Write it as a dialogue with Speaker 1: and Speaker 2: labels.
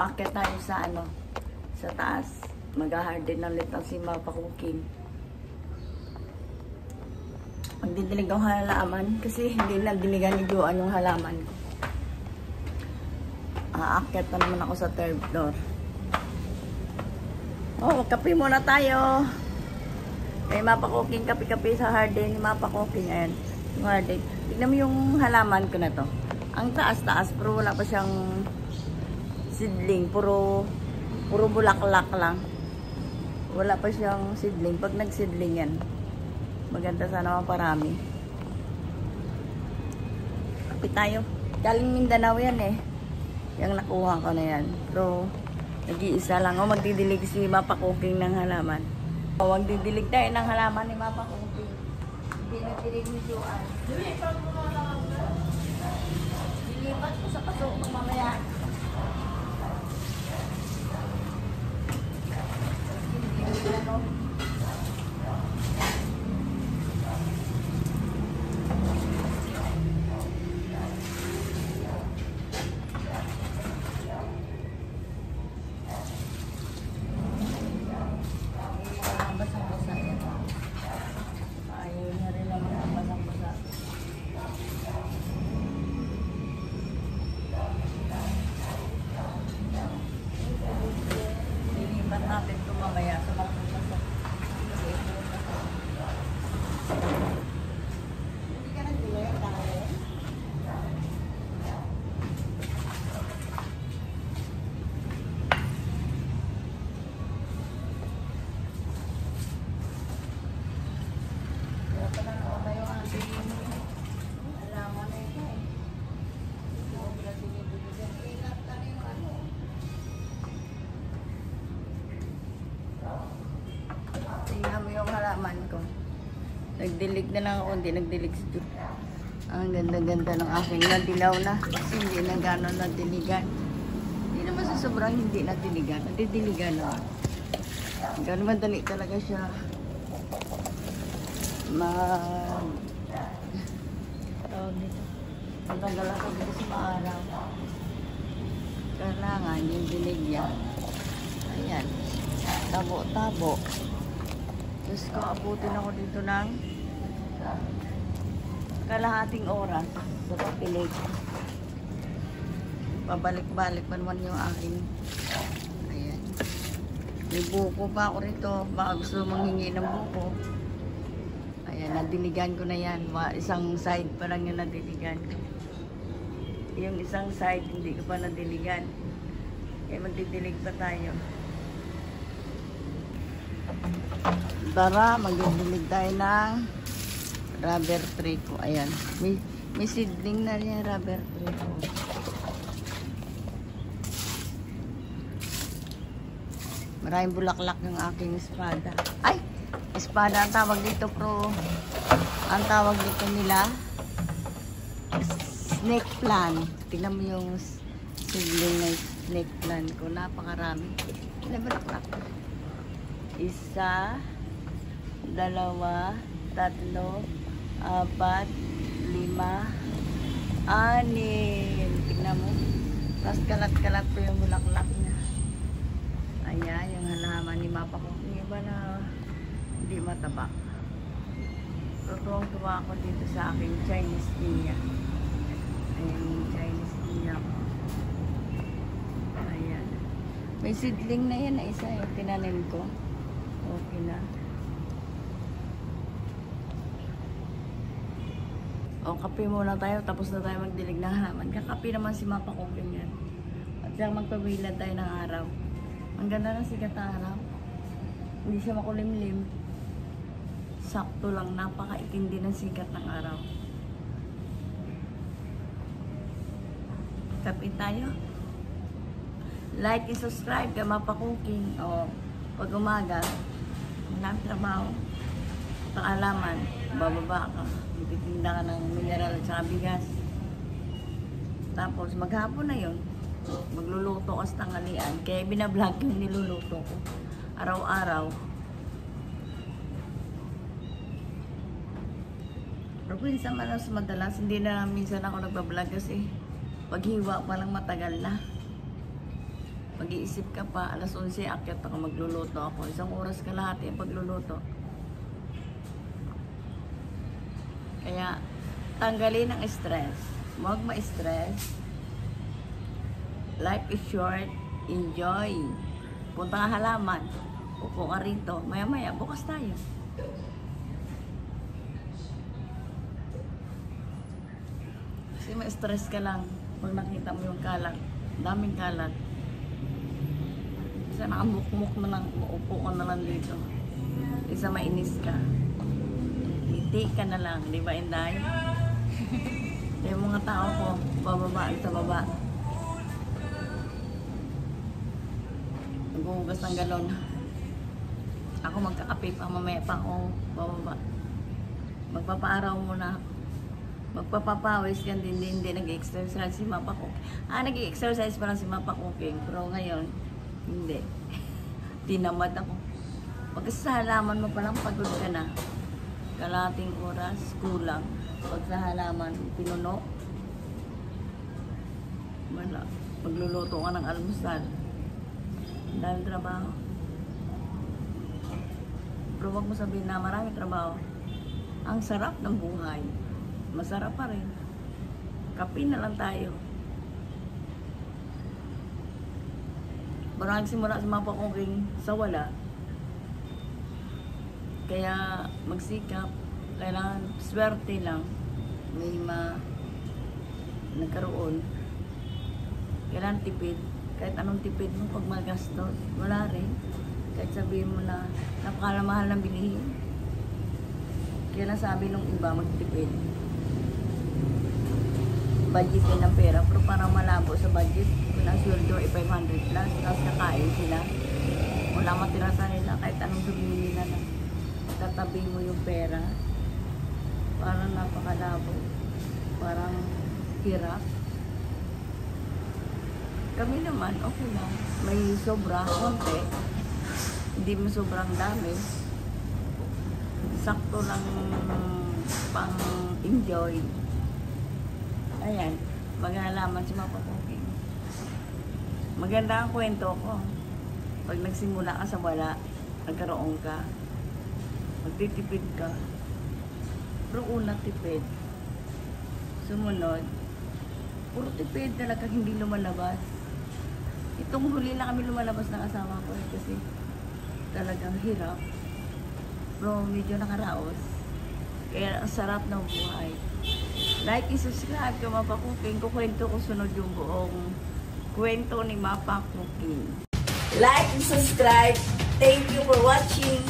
Speaker 1: aakyat tayo sa ano, sa taas. Mag-harden ulit ang si Mapa Cooking. Magdidilig ang halaman kasi hindi na diligan ni Joan yung halaman ko. Aakyat na naman ako sa third floor. Oh, kape muna tayo. May Mapa Cooking, kape-kape sa harden ni Mapa Cooking. Ayan, yung harden. Tignan mo yung halaman ko na to. Ang taas-taas, pero wala pa siyang seedling. Puro bulaklak lang. Wala pa siyang seedling. Pag nag-seedling yan, maganda sana maparami. Kapit tayo. Galing Mindanao yan eh. Yung nakuha ko na yan. Pero, nag-iisa lang. O, magdidilig si Mapa Cooking ng halaman. O, magdidilig tayo ng halaman ni Mapa Cooking. Hindi nagdilig ni Joan. Lilipat ko sa paso ng mamaya. Tingnan mo yung halaman ko. Nagdilig na lang ako, hindi nagdilig si Jude. Ang ganda-ganda ng aking nadilaw na. Kasi hindi na gano'n nadiligan. Hindi naman sa sobrang hindi nadiligan. Nadidiligan na. Gano'n madali talaga siya. Tawag dito. Matagal ako dito sa maaraw. Kailangan yung dilig yan. Ayan. Tabo-tabo. Tapos kaabutin ako dito ng kalahating oras sa papilig. Pabalik-balik pa naman yung aking. Ayan. May buko pa ako rito. Baka gusto manghingi ng buko. Ayan, nadiligan ko na yan. Isang side pa lang yung nadiligan ko. Yung isang side, hindi ko pa nadiligan. Kaya magdidilig pa tayo. Tara, magdidilig tayo ng rubber tree ko. Ayan. May seedling na rin yung rubber tree ko. Maraming bulaklak yung aking espada. Ay! Espada ang tawag dito, pro. Ang tawag dito nila snake plant. Tingnan mo yung seedling na snake plant ko. Napakarami. Ilan bulaklak? Isa, dalawa, tatlo, apat, lima, anim. Tingnan mo. Tapos kalat-kalat po yung bulaklak niya. Ayan, yung halaman ni Mapa ko. Yung iba na hindi mataba. Tutuwang-tuwa ako dito sa aking Chinese niya. Ayan yung Chinese niya ko. Ayan. May seedling na yan na isa yung tinanim ko. Okay na. O, kape muna tayo. Tapos na tayo magdilig ng halaman. Kakape naman si Mapa Cooking yan. At siyang magpabilad tayo ng araw. Ang ganda ng sikat ng araw. Hindi siya makulimlim. Sakto lang. Napakaitindi ng sikat ng araw. Kape tayo. Like and subscribe kay Mapa Cooking. O, pag umaga, walang trabaho, paalaman, bababa ka, magtitinda ka ng mineral at saka bigas. Tapos maghapon na yun, magluluto ka sa tanghalian. Kaya binablog yung niluluto ko araw-araw. Pero minsan mas madalas, hindi na minsan ako nagbablog kasi paghiwa pa lang matagal na. Mag-iisip ka pa, alas 11, akyat ako, magluluto ako. 1 oras kalahati ang pagluluto. Kaya, tanggalin ang stress. Huwag ma-stress. Life is short. Enjoy. Punta nga halaman. Upo ka rito. Maya-maya, bukas tayo. Kasi ma-stress ka lang pag nakita mo yung kalat. Daming kalat. Isa nakamukmuk na lang, uupo ka na lang dito. Isa mainis ka. Hindi ka na lang, di ba, Inday? Yung mga tao ko, bababaan sa baba. Naghuhugas ng galon. Ako magkakape pa, mamaya pa ako bababa. Magpapaaraw muna ako. Magpapapawis yan din, hindi nag-exercise si Mapa Cooking. Nag-exercise pa lang si Mapa Cooking, pero ngayon, hindi. Tinamad ako. Pag sa halaman mo palang pagod ka na. Kalating oras, kulang. Pag sa halaman, pinuno. Wala. Magluluto ka ng almusal. Dahil trabaho. Pero wag mo sabihin na marami trabaho. Ang sarap ng buhay. Masarap pa rin. Kape na lang tayo. Parang simula sa Mapa Cooking sa wala. Kaya magsikap. Kailangan swerte lang. May nagkaroon. Kailangan tipid. Kahit anong tipid mo pag magastos. Wala rin. Kahit sabihin mo na napakalamahal ng bilihin. Kaya nasabi nung iba magtipid. Budgetin ng pera, pero parang malabo sa budget. Kung ang sweldo ay 500 plus, tapos kakain sila. Wala matira sa nila, kahit anong sabihin nila na tatabi mo yung pera. Parang napakalabo. Parang hirap. Kami naman, okay lang. May sobra, konti. Hindi mo sobrang dami. Sakto lang pang-enjoy. Ayan, maglalaman si Mapa Cooking. Maganda ang kwento ko. Pag nagsimula ka sa wala, nagkaroon ka, magtitipid ka. Pero una tipid. Sumunod, puro tipid talaga, hindi lumalabas. Itong huli lang kami lumalabas ng asawa ko kasi talagang hirap. Pero medyo nakaraos. Kaya ang sarap ng buhay. Like and subscribe kay Mapa Cooking. Kukwento ko sunod yung buong kwento ni Mapa Cooking. Like and subscribe. Thank you for watching.